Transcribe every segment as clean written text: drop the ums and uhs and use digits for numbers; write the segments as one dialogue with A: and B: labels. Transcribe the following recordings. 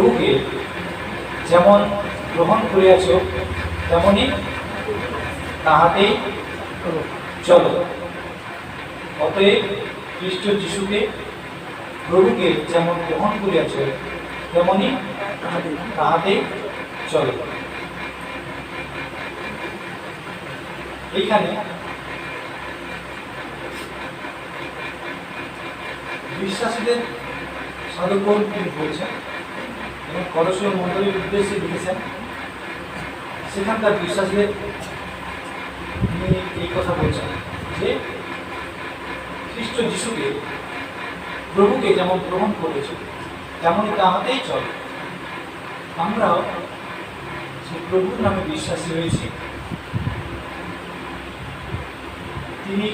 A: প্রভুকে যেমন গ্রহণ করিয়াছ তেমনি তাহাতেই চলো। অতএব খ্রিস্ট যিশুকে প্রভুকে যেমন গ্রহণ করিয়াছ তেমনি তাহাতেই চলো। এইখানে বিশ্বাসীদের সাধুগণ তিনি বলছেন এবং কলসীয় মণ্ডলীর উদ্দেশ্যে লিখেছেন। সেখানকার বিশ্বাসীদের তিনি এই কথা বলছেন যে খ্রিস্ট যিশুকে প্রভুকে যেমন গ্রহণ করেছে তেমনই তাহাতেই চল। আমরাও সেই প্রভুর নামে বিশ্বাসী হয়েছি। তিনি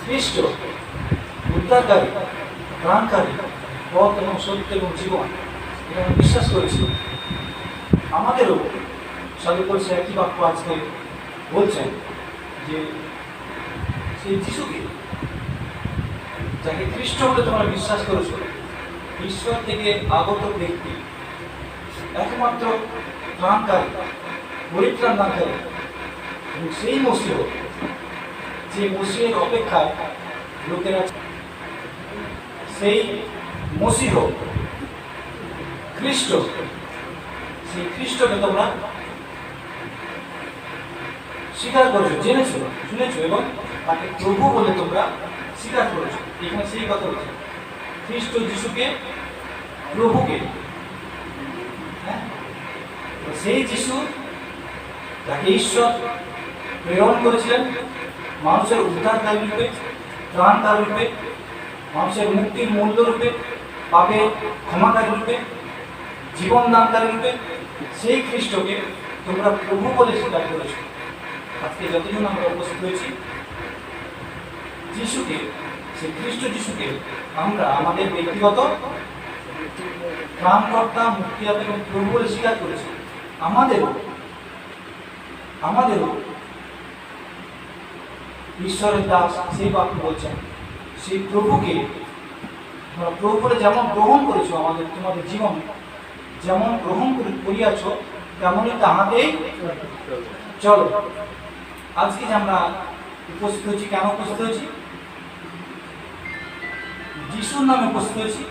A: খ্রিস্ট উদ্ধারকারী, প্রাণকারী, পথ এবং সত্য এবং জীবন, এটা আমি বিশ্বাস করেছি। আমাদেরও সাধুকর সে একই বাক্য আজকে বলছেন যে সেই যিশুকে, যাকে খ্রিস্ট বলে তোমরা বিশ্বাস করেছো, ঈশ্বর থেকে আগত ব্যক্তি, একমাত্র ত্রাণকারী, পরিত্রাণ দানকারী, এবং সেই মসিহ, যে মসিহের অপেক্ষায় লোকেরা, সেই মসিহ খ্রিস্ট, সেই খ্রিস্টকে তোমরা স্বীকার করেছো, জেনেছো, শুনেছো এবং তাকে প্রভু বলে তোমরা স্বীকার করেছো। এখানে সেই কথা বলছে, খ্রিস্ট যিশুকে প্রভুকে, হ্যাঁ, সেই যিশু যাকে ঈশ্বর প্রেরণ করেছিলেন মানুষের উদ্ধারকারী রূপে, ত্রাণকারী রূপে, মানুষের মুক্তির মূল্য রূপে, পাপের ক্ষমাকারী রূপে, জীবন দানকারী রূপে, সেই খ্রিস্টকে তোমরা প্রভু বলে স্বীকার করেছ। আজকে যতজন আমরা উপস্থিত হয়েছি, যিশুকে, সেই খ্রিস্ট যিশুকে আমরা আমাদের ব্যক্তিগত ত্রাণকর্তা, মুক্তিদাতা এবং প্রভু বলে স্বীকার করেছি। আমাদেরও ঈশ্বরের দাস সেই বাক্য বলছেন, সেই প্রভুকে তোমরা প্রভু বলে যেমন গ্রহণ করেছো, আমাদের তোমাদের জীবন যেমন গ্রহণ করিয়াছ তেমনই তাহাতেই চলো। আজকে যে আমরা উপস্থিত হয়েছি, কেন উপস্থিত হয়েছি? যিশুর নামে উপস্থিত হয়েছি।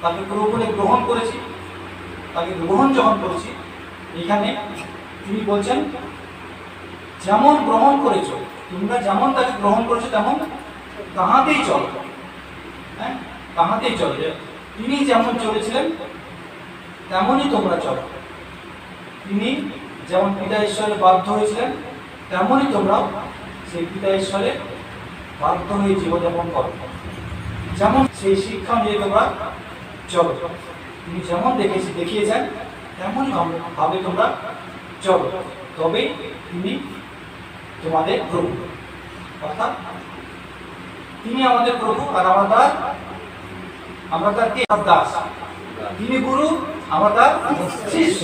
A: তাকে প্রভু বলে গ্রহণ করেছি। তাকে গ্রহণ যখন করেছি, এখানে তিনি বলছেন যেমন গ্রহণ করেছো, তোমরা যেমন তাকে গ্রহণ করেছো তেমন তাহাতেই চলো। হ্যাঁ, তাহাতেই চলো। তিনি যেমন চলেছিলেন তেমনই তোমরা চলো। তিনি যেমন পিতা ঈশ্বরে বাধ্য হয়েছিলেন তেমনই তোমরাও সেই পিতা ঈশ্বরে বাধ্য হয়ে জীবনযাপন করো। যেমন সেই শিক্ষা অনুযায়ী তোমরা চলো। তিনি যেমন দেখিয়েছেন তেমনই ভাবে তোমরা চলো, তবে তিনি তোমাদের প্রভু। অর্থাৎ তিনি আমাদের প্রভু আর আমরা তার কে? দাস। তিনি গুরু, আমরা তার শিষ্য।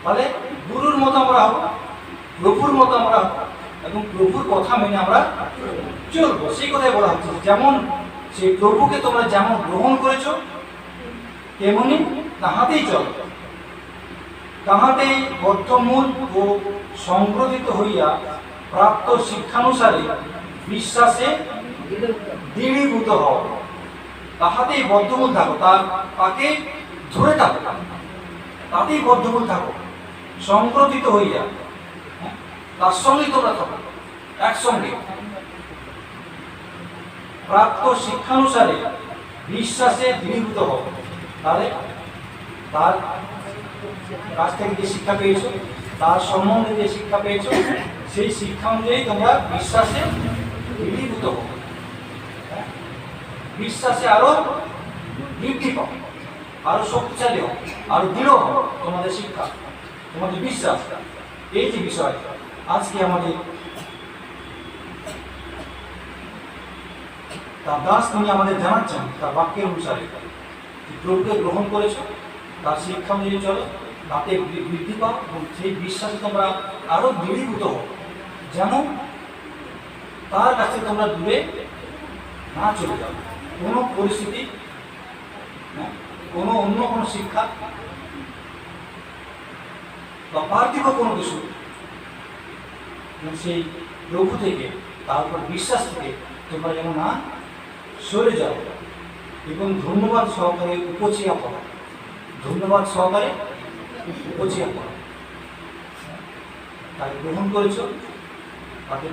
A: ফলে গুরুর মতো আমরা হব, প্রভুর মতো আমরা হব এবং প্রভুর কথা মেনে আমরা চলবো। সেই কথাই বলা হচ্ছে, যেমন সেই প্রভুকে তোমরা যেমন গ্রহণ করেছো তেমনি তাহাতেই চলো। তাহাতেই বদ্ধমূল ও সংগ্রথিত হইয়া প্রাপ্ত শিক্ষানুসারে বিশ্বাসে দৃঢ়ীভূত হও। তাহাতেই বদ্ধমূল থাকো, তাকে ধরে থাকো, তাতেই বদ্ধমূল থাকো, সংগ্রথিত হইয়া, তার সঙ্গেই তোমরা থাকো, একসঙ্গে প্রাপ্ত শিক্ষানুসারে বিশ্বাসে দৃঢ়ীভূত হও। তাহলে তার কাছ থেকে যে শিক্ষা পেয়েছো, তার সম্বন্ধে যে শিক্ষা পেয়েছো, সেই শিক্ষা অনুযায়ী তোমরা বিশ্বাসে দৃঢ়ীভূত হও। বিশ্বাসে আরো বৃদ্ধি পাও, আরো শক্তিশালী হোক, আরো দৃঢ় হোক তোমাদের শিক্ষা, তোমাদের বিশ্বাস। এই যে বিষয় আজকে আমাদের তার দাস তিনি আমাদের জানাচ্ছেন, তার বাক্যের অনুসারে প্রভুকে গ্রহণ করেছো, তার শিক্ষা অনুযায়ী চলো, তাতে বৃদ্ধি পাও এবং সেই বিশ্বাসে তোমরা আরো দৃঢ়ীভূত হও, যেন তার কাছে তোমরা দূরে না চলে যাও। কোনো পরিস্থিতি অন্য কোনো শিক্ষা বা পার্থিব কোনো কিছু সেই প্রভু থেকে, তার উপর বিশ্বাস থেকে তোমরা যেন না সরে যাও এবং ধন্যবাদ সহকারে উপচিয়া পড়ো, ধন্যবাদ সহকারে উপচিয়া পড়ো। তাকে গ্রহণ করেছ, তাকে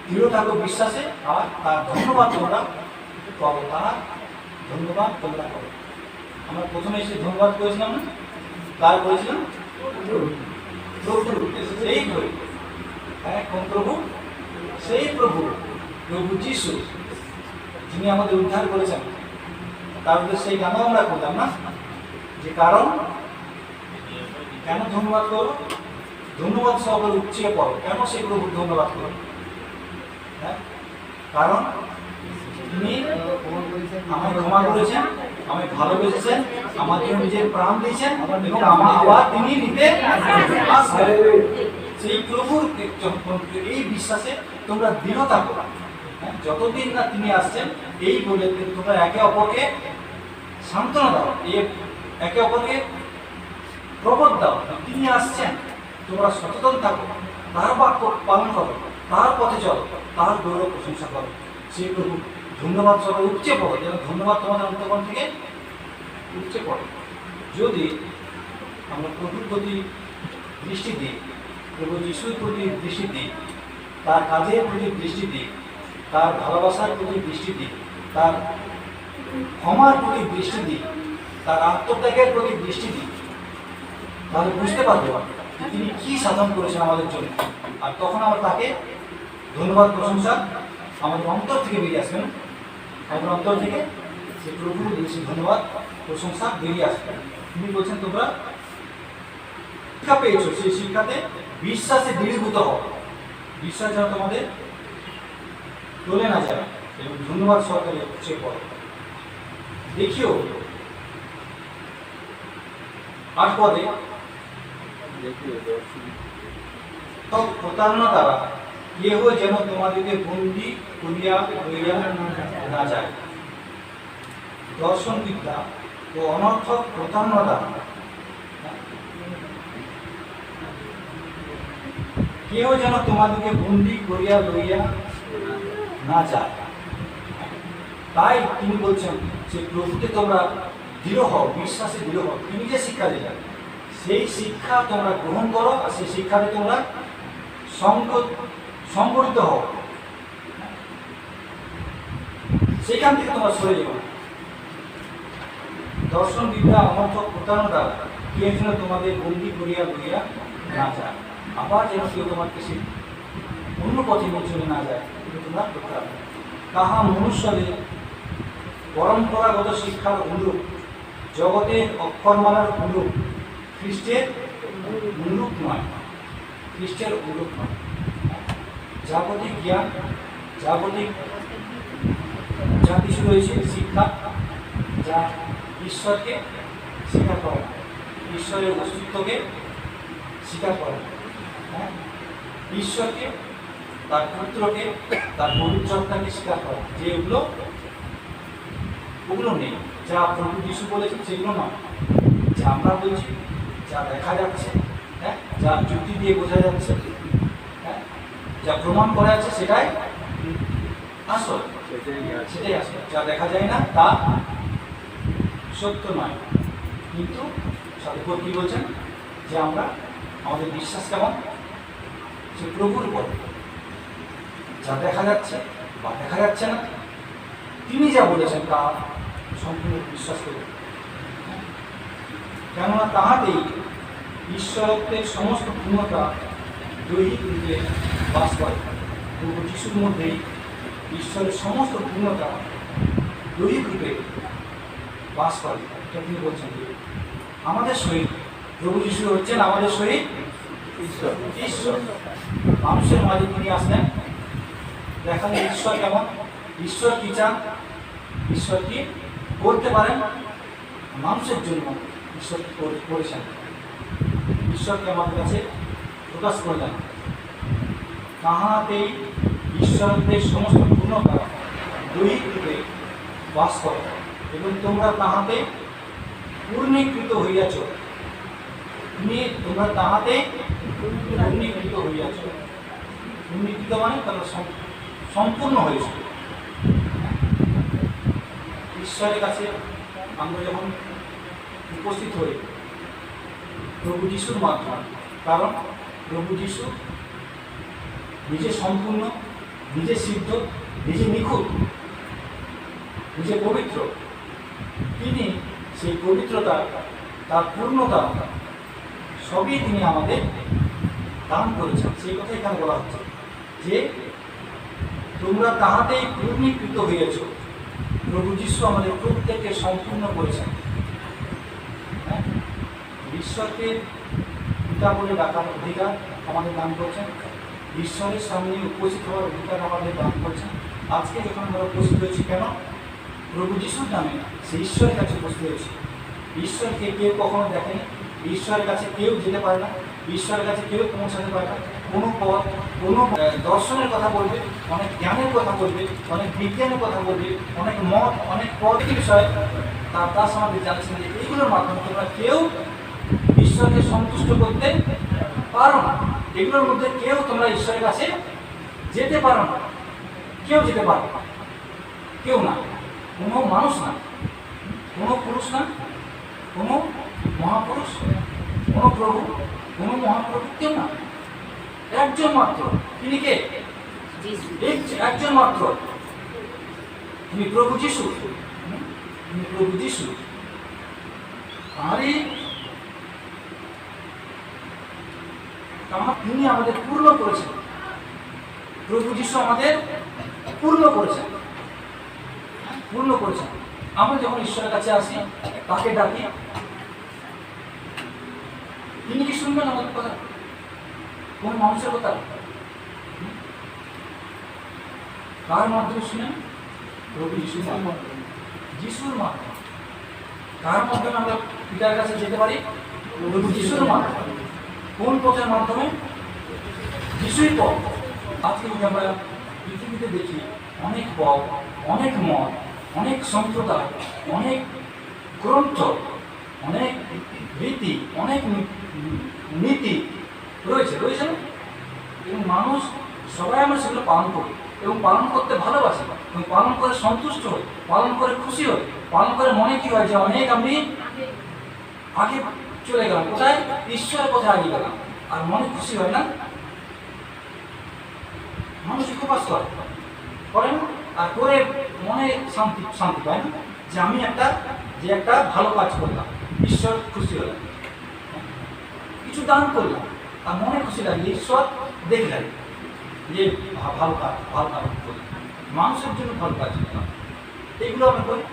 A: দৃঢ় থাকো বিশ্বাসে, আর তার ধন্যবাদ তোমরা পাবো, তার ধন্যবাদ তোমরা পাবো। আমরা প্রথমে এসে ধন্যবাদ করেছিলাম না, কার করেছিলাম? প্রভু, সেই প্রভু, হ্যাঁ, কোন প্রভু? সেই প্রভু, প্রভু যিশু, যিনি আমাদের উদ্ধার করেছেন। তারপরে সেই গানও আমরা করলাম না, যে কারণ কেন ধন্যবাদ করো, ধন্যবাদ সহকারে উচ্চিয়ে পড়ো। কেন সেই প্রভুর ধন্যবাদ করো? হ্যাঁ, কারণ তিনি আমায় ক্ষমা করেছেন, আমায় ভালোবেসেছেন, আমার জন্য নিজের প্রাণ দিয়েছেন এবং আবার তিনি নিতে আসবেন। সেই প্রভুর এই বিশ্বাসে তোমরা দৃঢ় থাকো, যতদিন না তিনি আসছেন। এই বলে তোমরা একে অপরকে সান্ত্বনা দাও, একে অপরকে প্রবোধ দাও, তিনি আসছেন। তোমরা সচেতন থাকো, তার বাক্য পালন করো, তার পথে চলো, তার গৌরব প্রশংসা করো। সেই প্রভু ধন্যবাদ সবাই উপচে পড়ো, যেন ধন্যবাদ তোমাদের অন্তঃকরণ থেকে উপচে পড়ে। যদি আমরা প্রভুর প্রতি দৃষ্টি দিই, প্রভু যিশুর প্রতি দৃষ্টি দিই, তার কাজের প্রতি দৃষ্টি দিই, তার ভালোবাসার প্রতি দৃষ্টি দিই, তার ক্ষমার প্রতি দৃষ্টি দিই, তার আত্মত্যাগের প্রতি দৃষ্টি দিই, তাহলে বুঝতে পারবো যে তিনি কি সাধন করেছেন আমাদের জন্য। আর তখন আমরা তাকে ধন্যবাদ প্রশংসা আমাদের অন্তর থেকে বেরিয়ে আসবেন, আমাদের অন্তর থেকে সে প্রভুর ধন্যবাদ প্রশংসা বেরিয়ে আসবে। তিনি বলছেন তোমরা শিক্ষা পেয়েছো, সেই শিক্ষাতে বিশ্বাসে দৃঢ়ীভূত হও, বিশ্বাস যেন তোমাদের চলে না যায় এবং ধন্যবাদ সহকারে উচ্চে পড়ো। দেখিও 8 পদে, প্রতারণা দ্বারা কেহ যেন তোমাদেরকে বন্দী করিয়া লইয়া না যায়। দর্শন বিদ্যা ও অনর্থক প্রতারণা দ্বারা কেহ যেন তোমাদেরকে বন্দী করিয়া লইয়া না যায়। তাই তিনি বলছেন যে প্রভুকে তোমরা দৃঢ় হও, বিশ্বাসে দৃঢ় হও। তিনি যে শিক্ষা দিলেন সেই শিক্ষা তোমরা গ্রহণ করো, আর সেই শিক্ষাতে তোমরা সংগঠিত হও। সেখান থেকে তোমরা সরে যাও। দর্শন বিদ্যা অনর্থক প্রতারণা দ্বারা কেউ যেন তোমাদের বন্দী করিয়া লইয়া না যায়। আবার যেন কেউ তোমাকে সে অন্য পথে নিয়ে চলে না যায়, কিন্তু তোমরা করতে হবে। তাহা মনুষ্যদের পরম্পরাগত শিক্ষার অনুরূপ, জগতের অক্ষরমালার অনুরূপ, খ্রিস্টের অনুরূপ নয়, খ্রিস্টের অনুরূপ নয়। জাগতিক জ্ঞান, জাগতিক যা কিছু রয়েছে শিক্ষা, যা ঈশ্বরকে স্বীকার করে না, ঈশ্বরের অস্তিত্বকে স্বীকার করে না, ঈশ্বরকে, তার পুত্রকে, তার পবিত্রতাকে স্বীকার করে, যে ওগুলো নেই। যা প্রভু যিশু বলেছেন সেগুলো নয়, যা আমরা বলছি, যা দেখা যাচ্ছে, হ্যাঁ, যা যুক্তি দিয়ে বোঝা যাচ্ছে, হ্যাঁ, যা প্রমাণ করা যাচ্ছে সেটাই আসল, সেটাই আসল। যা দেখা যায় না তা সত্য নয়। কিন্তু সাধুপদ কি বলছেন, যে আমরা আমাদের বিশ্বাস কেমন, সে প্রভুর উপর। যা দেখা যাচ্ছে বা দেখা যাচ্ছে না, তিনি যা বলেছেন তা সম্পূর্ণ বিশ্বাস করুন। কেননা তাহাতেই ঈশ্বরত্বের সমস্ত পূর্ণতা দৈহিক রূপে বাস করে। প্রভু যিশুর মধ্যেই ঈশ্বরের সমস্ত পূর্ণতা দৈহিক রূপে বাস করে। এটা তিনি বলছেন আমাদের সহিত প্রভু যিশু হচ্ছেন আমাদের সহিত ঈশ্বর। ঈশ্বর মানুষের মাঝে তিনি আসলেন, দেখালেন ঈশ্বর কেমন, ঈশ্বর কি চান, ঈশ্বর কি করতে পারেন মানুষের জন্য, ঈশ্বর করেছেন, ঈশ্বরকে আমাদের কাছে প্রকাশ করলেন। তাহাতেই ঈশ্বরদের সমস্ত পূর্ণতা দৈহিক রূপে বাস করে এবং তোমরা তাহাতে পূর্ণীকৃত হইয়াছ। তোমরা তাহাতে পূর্ণীকৃত হইয়াছ। পূর্ণীকৃত মানে তোমরা সম্পূর্ণ হয়েছ। ঈশ্বরের কাছে আমরা যখন উপস্থিত হই প্রভু যিশুর মাধ্যমে, কারণ প্রভু যিশু নিজে সম্পূর্ণ, নিজে সিদ্ধ, নিজে নিখুঁত, নিজে পবিত্র। তিনি সেই পবিত্রতা, তার পূর্ণতা সবই তিনি আমাদের দান করেছেন। সেই কথা এখানে বলা হচ্ছে যে তোমরা তাহাতেই পূর্ণীকৃত হইয়াছ। প্রভু যিশু আমাদের প্রত্যেককে সম্পূর্ণ করেছেন। ঈশ্বরকে পিতা বলে ডাকার অধিকার আমাদের দান করছেন। ঈশ্বরের সামনে উপস্থিত হওয়ার অধিকার আমাদের দান করছেন। আজকে যখন আমরা উপস্থিত হয়েছি, কেন? প্রভু যিশুর নামে সে ঈশ্বরের কাছে উপস্থিত হয়েছি। ঈশ্বরকে কেউ কখনো দেখেনি, ঈশ্বরের কাছে কেউ যেতে পারে না, ঈশ্বরের কাছে কেউ পৌঁছাতে পারে না। কোনো পথ, কোনো দর্শনের কথা বলবে, অনেক জ্ঞানের কথা বলবে, অনেক বিজ্ঞানের কথা বলবে, অনেক মত, অনেক পদের বিষয় তার আমাদের জানছেন যে এইগুলোর মাধ্যমে তোমরা কেউ ঈশ্বরকে সন্তুষ্ট করতে পারো না। এগুলোর মধ্যে কেউ তোমরা ঈশ্বরের কাছে যেতে পারো না। কেউ যেতে পারো না, কেউ না, কোনো মানুষ না, কোনো পুরুষ না, কোনো মহাপুরুষ, কোনো প্রভু, কোনো মহাপ্রভু, কেউ না। একজন মাত্র। তিনি কে? একজন মাত্র। তিনি প্রভু যিশু। তিনি প্রভু যিশু। তিনি আমাদের পূর্ণ করেছেন। প্রভু যিশু আমাদের পূর্ণ করেছেন, পূর্ণ করেছেন। আমরা যখন ঈশ্বরের কাছে আসি, তাকে ডাকি, তিনি কি শুনবেন আমাদের কথা? কোন মানুষের কথা? কার মাধ্যমে শুনেন? প্রভু যিশুর মাধ্যমে। যিশুর মাধ্যমে। কার মাধ্যমে আমরা পিতার কাছে যেতে পারি? প্রভু যিশুর মাধ্যমে। কোন পথের মাধ্যমে? যিশুই পথ। আজকে যদি আমরা পৃথিবীতে দেখি, অনেক পথ, অনেক মত, অনেক সম্প্রদায়, অনেক গ্রন্থ, অনেক রীতি, অনেক নীতি রয়েছে, রয়েছে না? এবং মানুষ সবাই আমরা সেগুলো পালন করি এবং পালন করতে ভালোবাসি এবং পালন করে সন্তুষ্ট হই, পালন করে খুশি হই, পালন করে মনে কি হয় যে অনেক আমি আগে চলে গেলাম, কোথায়? ঈশ্বরের পথে আগে গেলাম। আর মনে খুশি হয় না? মানুষ উপবাস করে না? আর করে মনে শান্তি পায় না যে আমি একটা ভালো কাজ করলাম, ঈশ্বর খুশি হলাম, কিছু দান করলাম, আর মনে খুশি লাগে, ঈশ্বর দেখলেন যে ভালো কাজ করলাম, মানুষের জন্য ভালো কাজ করলাম। এইগুলো আমরা করি।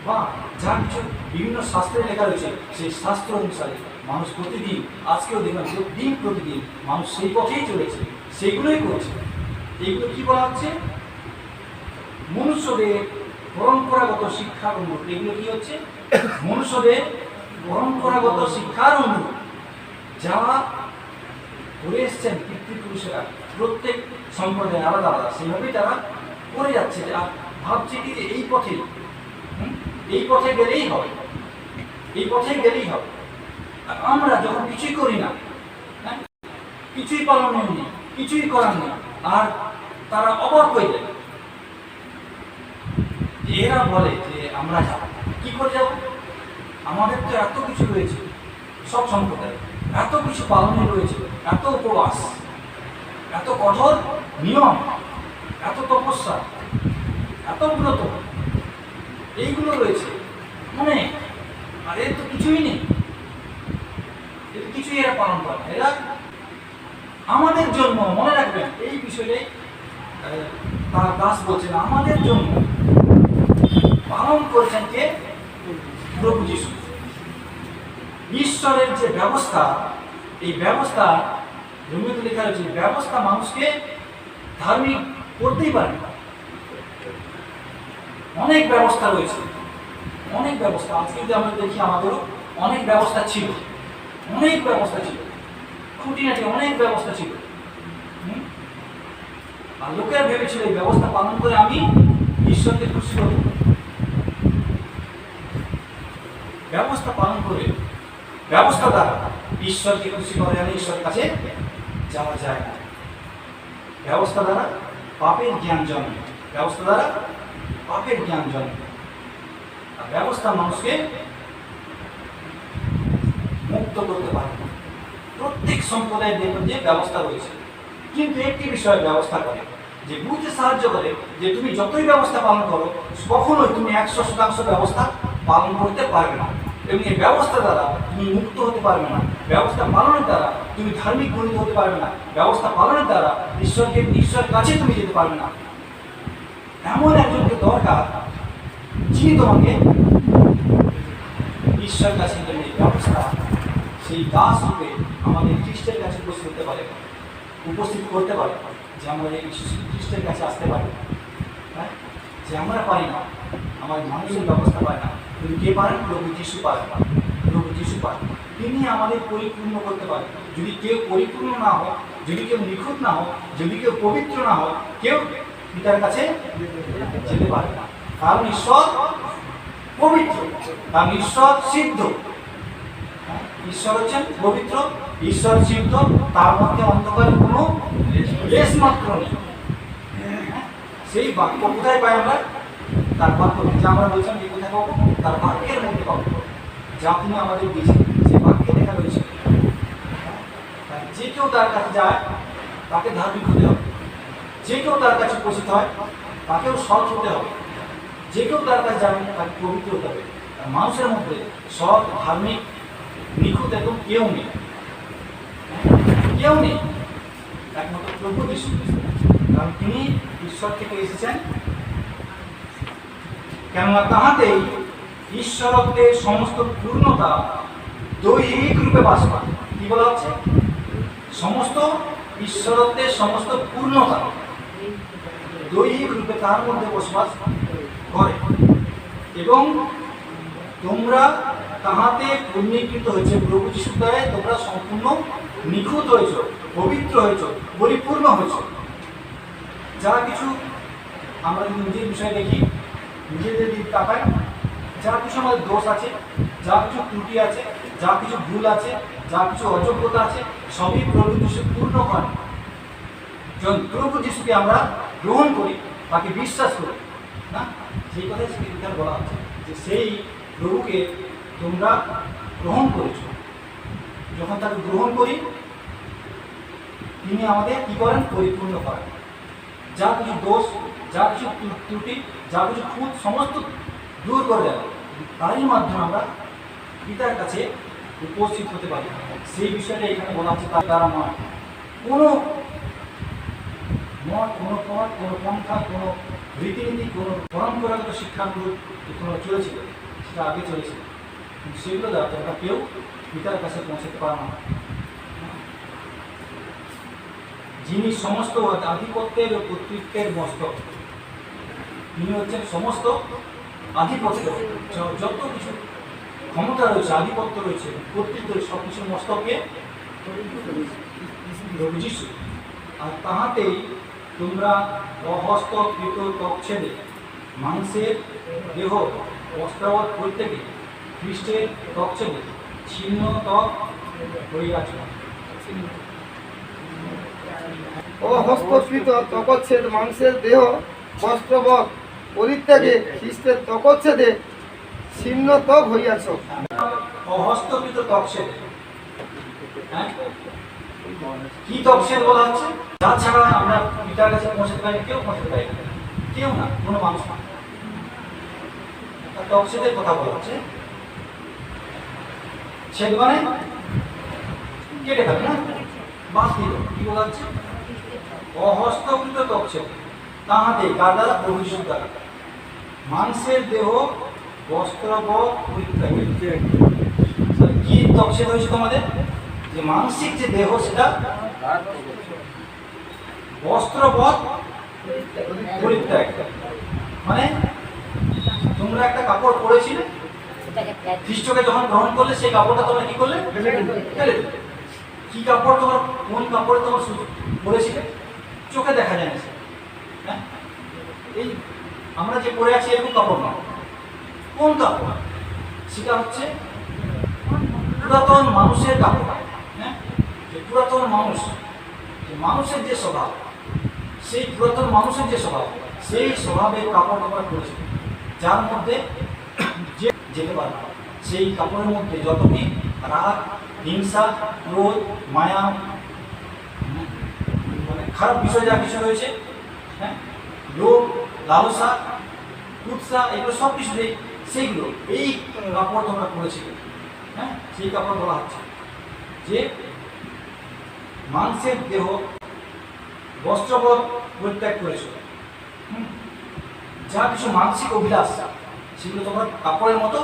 A: বা যা কিছু বিভিন্ন শাস্ত্রে লেখা রয়েছে, সেই শাস্ত্র অনুসারে মানুষ প্রতিদিন, আজকেও দেখলাম দিন প্রতিদিন মানুষ সেই পথেই চলেছে, সেইগুলোই করছে। এইগুলো কি বলা হচ্ছে? মনুষ্যদের পরম্পরাগত শিক্ষার অনুরূপ। এগুলো কি হচ্ছে? মনুষ্যদের পরম্পরাগত শিক্ষার অনুরূপ, যা করে এসছেন পিতৃপুরুষেরা, প্রত্যেক সম্প্রদায় আলাদা আলাদা, সেইভাবেই তারা করে যাচ্ছে। আর ভাবছে কি যে এই পথে গেলেই হবে, এই পথে গেলেই হবে। আর আমরা যখন কিছুই করি না, কিছুই পালন নেই, কিছুই করার নেই, আর তারা অবাক হয়ে যায়। এরা বলে যে আমরা যাব, কি করে যাব? আমাদের তো এত কিছু রয়েছে, সব সম্প্রদায় এত কিছু পালনে রয়েছে, এত উপবাস, এত কঠোর নিয়ম, এত তপস্যা, এত ব্রত, এইগুলো রয়েছে মানে, আর এর তো কিছুই নেই, কিছুই এরা পালন করে। এরা আমাদের জন্য, মনে রাখবেন এই বিষয়ে তার দাস বলছেন, আমাদের জন্য পালন করেছেন কে? প্রভু যিশু। ঈশ্বরের যে ব্যবস্থা, এই ব্যবস্থা জমিতে লেখা রয়েছে, ব্যবস্থা মানুষকে ধার্মিক করতেই পারে। অনেক ব্যবস্থা রয়েছে, অনেক ব্যবস্থা। আজকে যদি আমরা দেখি, আমাদেরও অনেক ব্যবস্থা ছিল, অনেক ব্যবস্থা ছিল, খুঁটিনাটি অনেক ব্যবস্থা ছিল। আর লোকেরা ভেবেছিল এই ব্যবস্থা পালন করে আমি ঈশ্বরকে খুশি করব। ব্যবস্থা পালন করে ব্যবস্থা দ্বারা ঈশ্বরকে খুশি করে আনে, ঈশ্বরের কাছে যাওয়া যায় না। ব্যবস্থা দ্বারা পাপের জ্ঞান জন্মে, ব্যবস্থা দ্বারা পাপের জ্ঞান জন্মে। আর ব্যবস্থা মানুষকে মুক্ত করতে পারে। প্রত্যেক সম্প্রদায়ের দেখবেন যে ব্যবস্থা রয়েছে, কিন্তু একটি বিষয়ে ব্যবস্থা করে যে বুঝতে সাহায্য করে যে তুমি যতই ব্যবস্থা পালন করো কখনোই তুমি 100% ব্যবস্থা পালন করতে পারবে না, এবং এই ব্যবস্থা দ্বারা তুমি মুক্ত হতে পারবে না। ব্যবস্থা পালনের দ্বারা তুমি ধার্মিক গণিত হতে পারবে না। ব্যবস্থা পালনের দ্বারা ঈশ্বরের কাছে তুমি যেতে পারবে না। এমন একজনকে দরকার যিনি তোমাকে ঈশ্বরের কাছে ব্যবস্থা সেই দাস রূপে আমাদের খ্রিস্টের কাছে উপস্থিত করতে পারে, যে আমরা এই খ্রিস্টের কাছে আসতে পারি। হ্যাঁ, যে আমরা পারি না, আমার মানুষের ব্যবস্থা পায় না, কিন্তু কে পারেন? প্রভু যিশু পারেন। প্রভু যিশু পারেন, তিনি আমাদের পরিপূর্ণ করতে পারেন। যদি কেউ পরিপূর্ণ না হয়, যদি কেউ নিখুঁত না হয়, যদি কেউ পবিত্র না হয়, কেউ পিতার কাছে যেতে পারে না। কারণ ঈশ্বর পবিত্র, কারণ ঈশ্বর সিদ্ধ। ঈশ্বর হচ্ছেন পবিত্র, ঈশ্বর সিদ্ধ, তার মধ্যে অন্ধকারের কোনো লেশ মাত্র নেই। সেই বাক্য কোথায় পাই আমরা? তার বাক্য, যা আমরা বলছিলাম যে কোথায় পাবো? তার বাক্যের মধ্যে পাবো, যা তিনি আমাদের দিয়েছেন। সে বাক্যে লেখা রয়েছে যে কেউ তার কাছে যায় তাকে ধার্মিক হতে হবে, যে কেউ তার কাছে উপস্থিত হয় তাকেও সৎ হতে হবে, যে কেউ তার কাছে যাবে তাকে পবিত্র হতে হবে। মানুষের মধ্যে সৎ, ধার্মিক, নিখুঁত এবং কেউ নেই, কেউ নেই, একমাত্র প্রভু যিশু। কারণ তিনি ঈশ্বর থেকে এসেছেন, কেননা তাহাতেই ঈশ্বরত্বের সমস্ত পূর্ণতা দৈহিক রূপে বাস করে। কি বলা হচ্ছে? সমস্ত ঈশ্বরত্বের সমস্ত পূর্ণতা দৈহিক রূপে তার মধ্যে বসবাস করে, এবং তোমরা তাহাতে পূর্ণীকৃত হয়েছে। প্রভু যিশুর দ্বারা তোমরা সম্পূর্ণ নিখুঁত হয়েছ, পবিত্র হয়েছ, পরিপূর্ণ হয়েছ। যা কিছু আমরা যদি নিজের বিষয়ে দেখি, নিজেদের দিক তাকাই, যা কিছু আমাদের দোষ আছে, যা কিছু ত্রুটি আছে, যা কিছু ভুল আছে, যা কিছু অযোগ্যতা আছে, সবই প্রভু যিশু পূর্ণ করেন। যখন প্রভু যিশুকে আমরা গ্রহণ করি, তাকে বিশ্বাস করি, না সেই কথাই সেখানে বলা হচ্ছে যে সেই প্রভুকে তোমরা গ্রহণ করেছ। যখন তাকে গ্রহণ করি, তিনি আমাদের কি করেন? পরিপূর্ণ করেন। যা কিছু দোষ, যা কিছু ত্রুটি, যা কিছু খুঁত, সমস্ত দূর করে দেন। তারই মাধ্যমে আমরা পিতার কাছে উপস্থিত হতে পারি। সেই বিষয়টা এখানে বলা হচ্ছে। তার দ্বারা নয়, কোনো মত, কোনো পথ, কোনো পন্থা, কোনো রীতিনীতি, কোনো পরম্পরাগত শিক্ষাগুলো কোনো চলেছিল, সেটা আগে চলেছিল, কিন্তু সেগুলো দ্বারা তোমরা কেউ পিতার কাছে পৌঁছাতে পারো না। যিনি সমস্ত আধিপত্যের ও কর্তৃত্বের মস্তক, তিনি হচ্ছেন সমস্ত আধিপত্য, যত কিছু ক্ষমতা রয়েছে, আধিপত্য রয়েছে, কর্তৃত্ব রয়েছে, সব কিছুর মস্তকে প্রভু যিশু। আর তাহাতেই তোমরা অহস্তকৃত ত্বকছেদে মাংসের দেহ বস্ত্রাবৎ প্রত্যেকে খ্রিস্টের ত্বকছেদে ছিন্ন ত্বক হইয়াছ।
B: অহস্তকৃত ত্বকচ্ছেদ মাংসের দেহ বস্ত্রবৎ পরিত্যাগে খ্রিস্টের ত্বকচ্ছেদে ছিন্ন ত্বক হইয়াছ।
A: অহস্তকৃত ত্বকছেদ, হ্যাঁ, কি ত্বকছেদ বলা হচ্ছে? যা ছাড়া আমরা পিতার কাছে পৌঁছাতে পারি, কেউ পৌঁছাতে পারি না, কেউ না, কোনো মানুষ না। ত্বকছেদের কথা বলা হচ্ছে। ছেদ মানে কেটে ফেলে, না বাদ দিল। কি বলা হচ্ছে? অহস্তকৃত ত্বকছেদ তাহাতে, কার দ্বারা? প্রভু যিশুর দ্বারা। মাংসের দেহ বস্ত্রবৎ পরিত্যাগে। কি ত্বকছেদ হয়েছে তোমাদের? যে মানসিক যে দেহ, সেটা বস্ত্রবৎ পরিত্যাগ। মানে তোমরা একটা কাপড় পরেছিলে, খ্রিস্টকে যখন গ্রহণ করলে সেই কাপড়টা তোমরা কি করলে? ফেলে দিলে। কি কাপড় তোমরা, কোন কাপড়ে তোমরা পরেছিলে? চোখে দেখা যায় না। হ্যাঁ, এই আমরা যে পরে আছি এরকম কাপড় না। কোন কাপড়? সেটা হচ্ছে পুরাতন মানুষের কাপড়, হ্যাঁ, যে পুরাতন মানুষ, যে মানুষের যে স্বভাব, সেই পুরাতন মানুষের যে স্বভাব, সেই স্বভাবের কাপড় তোমরা করেছো, যার মধ্যে যে যেতে পারে না। সেই কাপড়ের মধ্যে যতটি রাগ, হিংসা, ক্রোধ, মায়া, মানে খারাপ বিষয় যা কিছু রয়েছে, হ্যাঁ, লোভ, লালসা, কুৎসা, এগুলো সব কিছু সেইগুলো এই কাপড় তোমরা করেছিলে। হ্যাঁ, সেই কাপড় বলা হচ্ছে যে মাংসের দেহ বস্ত্রবধ পরিত্যাগ করেছ। যা কিছু মানসিক অভিলাষ সেগুলো তোমরা কাপড়ের মতো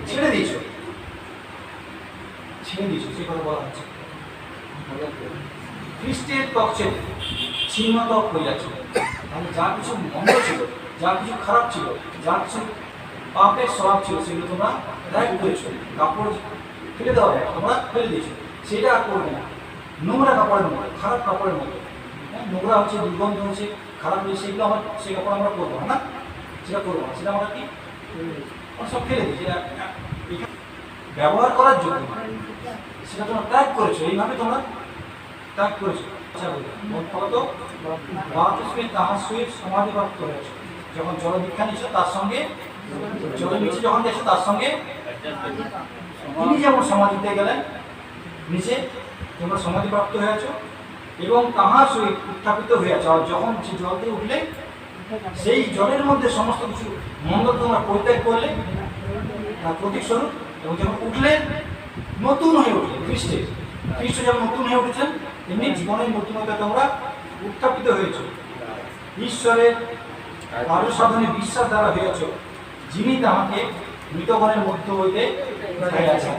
A: ছেড়ে দিয়েছ, সেই কথা বলা হচ্ছে। খ্রিস্টের তকছে ছিন্ন ত্বক হয়ে যাচ্ছে। তাহলে যা কিছু মন্দ ছিল, যা কিছু খারাপ ছিল, যা কিছু পাপের স্বভাব ছিল, সেগুলো তোমরা ত্যাগ করেছো। কাপড় ফেলে দেওয়া হয়, তোমরা ফেলে দিয়েছো, সেটা আর করবে না। নোংরা কাপড়ের মতো, খারাপ কাপড়ের মতো, হ্যাঁ, নোংরা হচ্ছে, দুর্গন্ধ হচ্ছে, খারাপ হচ্ছে, সেগুলো আমার সেই কাপড় আমরা করবো না, সেটা করবো না, সেটা আমরা কি সব ফেলে দিই, সেটা ব্যবহার করার জন্য সেটা তোমরা ত্যাগ করেছো। এইভাবে তোমরা ত্যাগ করেছো। আচ্ছা বলতো বাপতিস্মে তাহার সহিত সমাধিপ্রাপ্ত হয়েছে। যখন জল দীক্ষা নিচ্ছ তার সঙ্গে, জলের নিচে যখন গেছো তার সঙ্গে তিনি যেমন সমাধিতে গেলেন নিচে, তোমরা সমাধিপ্রাপ্ত হয়েছ এবং তাহার সহিত উত্থাপিত হয়েছ। আর যখন সে জল থেকে উঠলে সেই জলের মধ্যে সমস্ত কিছু মন্দ তোমরা পরিত্যাগ করলে, তার প্রতীক স্বরূপ, এবং যখন উঠলে নতুন হয়ে উঠলে খ্রিস্ট যেমন নতুন হয়ে উঠেছেন, তেমনি জীবনের নতুনতা তোমরা উত্থাপিত হয়েছ। ঈশ্বরের আরো সাধনে বিশ্বাস দ্বারা হয়েছ, যিনি তাহাকে মৃতগণের মধ্য হইতে উঠাইয়াছেন।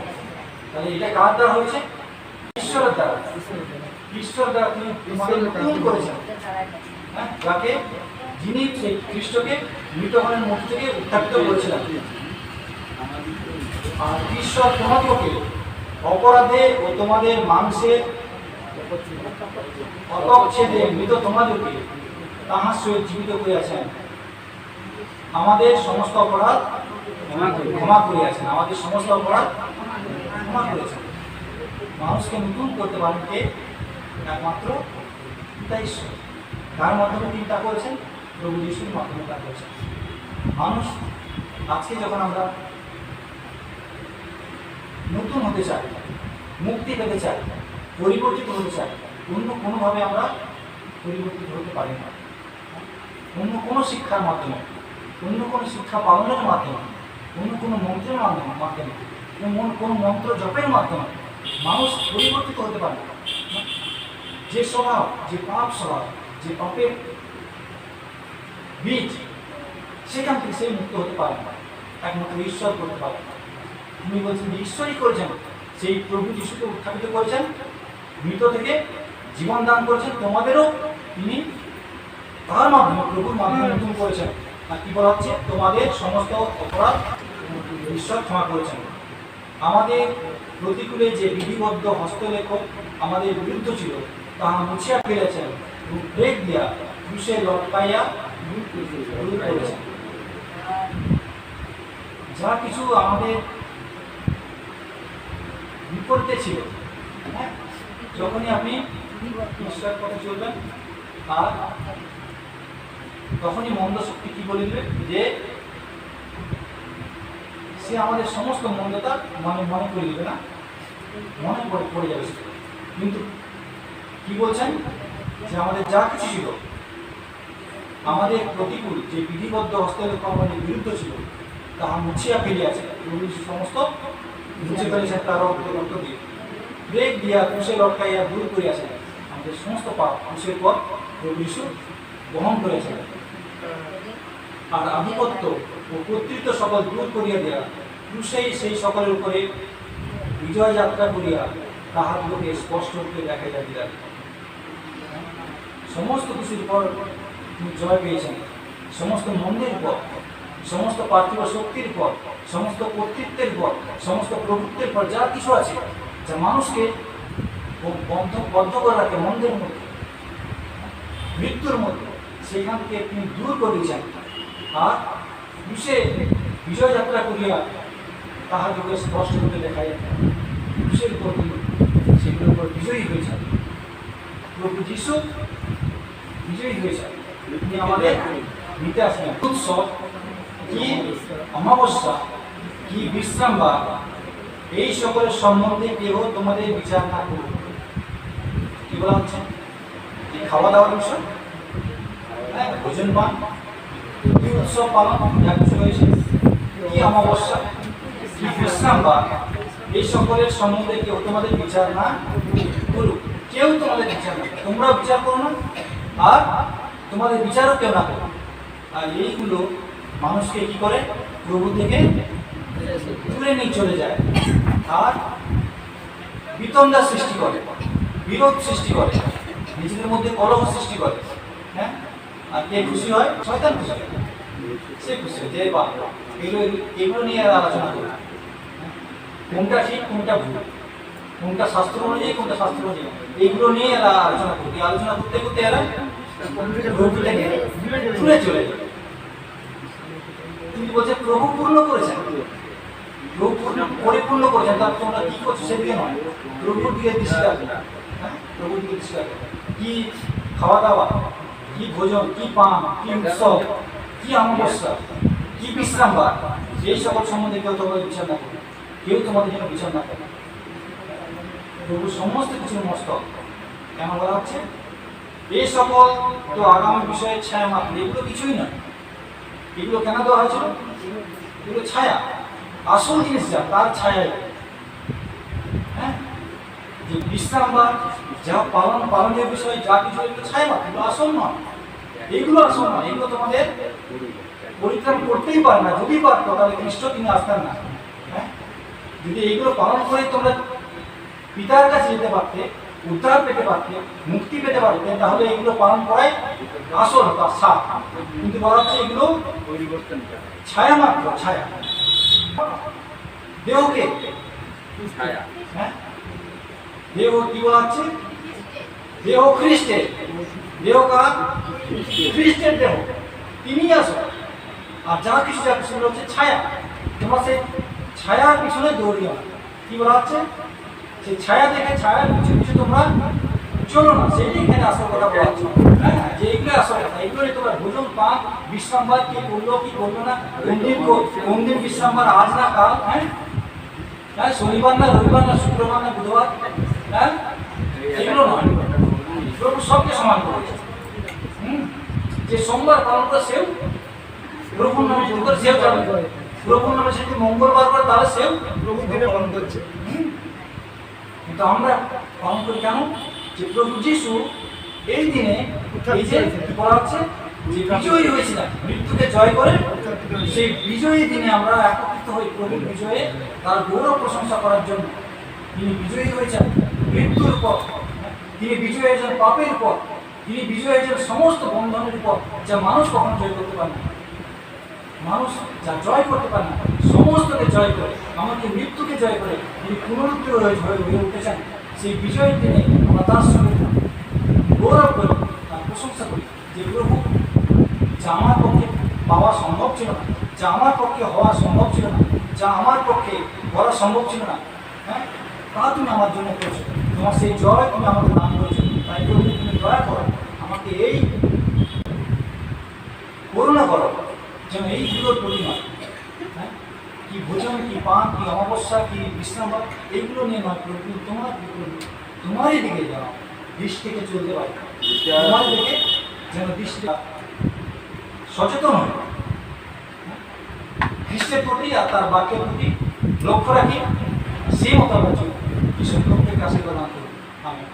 A: তাহলে এটা কার দ্বারা হয়েছে? ঈশ্বরের দ্বারা। ঈশ্বর দ্বারা তিনি তোমাদের নতুন করেছেন, হ্যাঁ, যাকে যিনি সেই খ্রিস্টকে মৃতগণের মধ্য থেকে উত্থাপিত করেছিলেন। আর ঈশ্বর তোমাদেরকে অপরাধে ও তোমাদের মাংসের অতচ্ছেদে মৃত তোমাদেরকে তাহার সহিত জীবিত করিয়াছেন। আমাদের সমস্ত অপরাধ ক্ষমা করিয়াছেন, আমাদের সমস্ত অপরাধ ক্ষমা করেছেন। মানুষকে নতুন করতে পারেন কে? একমাত্র পিতা ঈশ্বর। তার মাধ্যমে তিনি তা করেছেন, প্রভু যিশুর মাধ্যমে তা করেছেন। মানুষ আজকে যখন আমরা নতুন হতে চাই, মুক্তি পেতে চাই, পরিবর্তিত হতে চাই, অন্য কোনোভাবে আমরা পরিবর্তিত হতে পারি না। অন্য কোনো শিক্ষার মাধ্যমে, অন্য কোনো শিক্ষা পালনের মাধ্যমে, অন্য কোনো মন্ত্রের মাধ্যমে, কোনো মন্ত্র জপের মাধ্যমে মানুষ পরিবর্তিত হতে পারে না। যে স্বভাব, যে পাপ স্বভাব, যে পাপের বীজ, সেখান থেকে সে মুক্ত হতে পারে না, একমাত্র ঈশ্বর করতে পারে না। তিনি বলছেন যে ঈশ্বরই করেছেন, সেই প্রভু যিশুকে উত্থাপিত করেছেন, মৃত থেকে জীবন দান করেছেন, তোমাদেরও তিনি তার মাধ্যমে, প্রভুর মাধ্যমে নতুন করেছেন। আর কি বলা হচ্ছে? তোমাদের সমস্ত অপরাধ ঈশ্বর ক্ষমা করেছেন। আমাদের প্রতিকূলে যে বিধিবদ্ধ হস্তলেখ আমাদের বিরুদ্ধ ছিল, তাহা মুছিয়া ফেলেছেন, ব্রেক দিয়া ক্রুশে লটকাইয়া দূর করেছেন। যা কিছু আমাদের বিপরীতে ছিল, হ্যাঁ, যখনই আপনি ঈশ্বরের পথে চলবেন, আর তখনই মন্দ শক্তি কি বলে দিবে যে সে আমাদের সমস্ত মন্দতা মনে করে দিবে না, মনে পড়ে যাবে। কিন্তু কি বলছেন? যে আমাদের যা কিছু ছিল, আমাদের প্রতিকূল যে বিধিবদ্ধ হস্তলেখ আমাদের বিরুদ্ধ ছিল, তাহা মুছিয়া ফেলিয়াছে। সমস্ত মুছে ফেলেছেন তার রক্ত দিয়ে, ব্রেক দিয়া ক্রুশে লটকাইয়া দূর করিয়াছেন। আমাদের সমস্ত পাপ ক্রুশের পর প্রভু যীশু বহন করেছেন। আর আধিপত্য ও কর্তৃত্ব সকল দূর করিয়া দেয়া ক্রুশেই সেই সকলের উপরে বিজয় যাত্রা করিয়া তাহাগুলোকে স্পষ্ট রূপে দেখাইয়া দিলেন। সমস্ত কিছুর পর তিনি জয় পেয়েছেন, সমস্ত মন্দির পর, সমস্ত পার্থিব শক্তির পর, সমস্ত কর্তৃত্বের পর, সমস্ত প্রভুত্বের পর, যা কিছু আছে যা মানুষকে বদ্ধ করে রাখে মন্দের মধ্যে, মৃত্যুর মধ্যে, সেখান থেকে তিনি দূর করে দিয়েছেন। আর ক্রুশে বিজয় যাত্রা করিয়া তাহাকে স্পষ্ট রূপে দেখাইয়া কিসের উপর সেগুলোর উপর বিজয়ী হয়েছে। প্রভু যিশু বিজয়ী হয়েছে, তিনি আমাদের নিতে আসেন। উৎসব কি অমাবস্যা কি বিশ্রামবার, এই সকলের সম্বন্ধে কেউ তোমাদের বিচার না করুক। কি বলা হচ্ছে? যে খাওয়া দাওয়ার বিষয়, হ্যাঁ, ভোজন পান, কি উৎসব পালন, যা কিছু হয়েছে, কি অমাবস্যা কি বিশ্রামবার, এই সকলের সম্বন্ধে কেউ তোমাদের বিচার না করুক। কেউ তোমাদের বিচার না, তোমরা বিচার করো না, আর তোমাদের বিচারও কেউ না করো। আর এইগুলো মানুষকে কি করে? প্রভু থেকে দূরে নিয়ে চলে যায়, আর বিতণ্ডা সৃষ্টি করে, বিরোধ সৃষ্টি করে, নিজেদের মধ্যে কলহ সৃষ্টি করে। হ্যাঁ, আর কে খুশি হয়? শয়তান খুশি হয়, সে খুশি হয় যে বা এগুলো নিয়ে আলোচনা করে, কোনটা ঠিক কোনটা ভুল, কোনটা শাস্ত্র অনুযায়ী কোনটা শাস্ত্র অনুযায়ী, এইগুলো নিয়ে এরা আলোচনা করতে আলোচনা করতে করতে এরা প্রভু থেকে দূরে চলে যায়। তিনি বলছে প্রভু পূর্ণ করেছেন, প্রভু পরিপূর্ণ করেছেন, তার তোমরা কি করছো সেদিকে নয়, প্রভুর দিকে দৃষ্টি রাখবে। হ্যাঁ, প্রভুর দিকে দৃষ্টি রাখবে। কি খাওয়া দাওয়া, কি ভোজন, কি পান, কি উৎসব, কি অমাবস্যা, কি বিশ্রামবার, এই সকল সম্বন্ধে কেউ তোমাদের বিচার না করবে, কেউ তোমাদের জন্য বিচার না করে। প্রভু সমস্ত কিছুর মস্তক। কেন বলা হচ্ছে? এই সকল তো আগামী বিষয়ের ছায়া মাত্র, এগুলো কিছুই নয়। এগুলো কেন দেওয়া হয়েছিল? এগুলো ছায়া, আসল জিনিস যা তার ছায়া। হ্যাঁ, যে বিশ্রামবার যা পালনের বিষয়ে যা কিছু, এগুলো ছায়া মাত্র, এগুলো আসল নয়। এগুলো আসল নয়, এগুলো তোমাদের পরিত্রাণ করতেই পারে না। যদি পারতো তাহলে খ্রিস্ট তিনি আসতেন না। হ্যাঁ, যদি এইগুলো পালন করে তোমরা পিতার কাছে যেতে পারতে, উদ্ধার পেতে পারতে, মুক্তি পেতে পারতে, তাহলে এগুলো পালন করাই আসল হতো, সাপ। কিন্তু বলা হচ্ছে এগুলো ছায়া মাত্র, ছায়া। দেহকে, হ্যাঁ, দেহ কি বলা হচ্ছে? দেহ খ্রিস্টের, দেহ কার? খ্রিস্টের দেহ, তিনি আসল। আর যা কিছু সেগুলো হচ্ছে ছায়া। তোমরা সেই ছায়ার পিছনে দৌড়িও না। কি বলা হচ্ছে? সেই ছায়া দেখে ছায়ার কিছু কিছু তোমরা চলো না, সেটাই এখানে আসল কথা বলা হচ্ছে। হ্যাঁ, যে এগুলো আসল কথা, এগুলো তোমরা ভোজন পান বিশ্রামবার কি করলো কি করলো না, কোন দিন বিশ্রামবার, আজ না কাল, হ্যাঁ, হ্যাঁ, শনিবার না রবিবার না শুক্রবার না বুধবার, হ্যাঁ, এগুলো নয়। প্রভু সবকে সমান করেছে। যে সোমবার পালন করে সেও প্রভুর নামে যদি করে সেও পালন করে, প্রভুর নামে যদি মঙ্গলবার করে তাহলে সেও প্রভুর দিনে পালন করছে। কিন্তু আমরা পালন করি কেন? যে প্রভু যিশু এই দিনে এই যে বলা হচ্ছে যে বিজয়ী হয়েছিলেন, মৃত্যুকে জয় করে, সেই বিজয়ী দিনে আমরা একত্রিত হই প্রভুর বিজয়ে তার গৌরব প্রশংসা করার জন্য। তিনি বিজয়ী হয়েছেন মৃত্যুর পর, তিনি বিজয়ী হয়েছেন পাপের পর, তিনি বিজয়ী হয়েছেন সমস্ত বন্ধনের পর, যা মানুষ কখনো জয় করতে পারে না। মানুষ যা জয় করতে পারে না, সমস্তকে জয় করে, আমাকে মৃত্যুকে জয় করে তিনি পুনরুত্থিত হয়ে উঠেছেন। সেই বিজয়ের দিনে আমরা তার সঙ্গে গৌরব করি, তার প্রশংসা করি যে প্রভু, যা আমার পক্ষে পাওয়া সম্ভব ছিল না, যা আমার পক্ষে হওয়া সম্ভব ছিল না, যা আমার পক্ষে করা সম্ভব ছিল না, হ্যাঁ, তা তুমি আমার জন্য করেছো। তোমার সেই জয় তুমি আমাকে দান করেছো। তাই প্রভু তুমি দয়া করো, আমাকে এই করুণা করো যেন এইগুলোর প্রতি নয়। হ্যাঁ, কি ভোজন, কি পান, কি অমাবস্যা, কি বিশ্রাম, এইগুলো নিয়ে নয় প্রভু, তোমারই দিকে যাও, দৃষ্টি থেকে চলতে পারে, তোমার দিকে যেন দৃষ্টি সচেতন হয়, খ্রিস্টের প্রতি আর তার বাক্যের প্রতি লক্ষ্য রাখি, সেই মতো আমরা চলি। ঈশ্বর প্রত্যেককে আশীর্বাদ দান করুন। আমেন।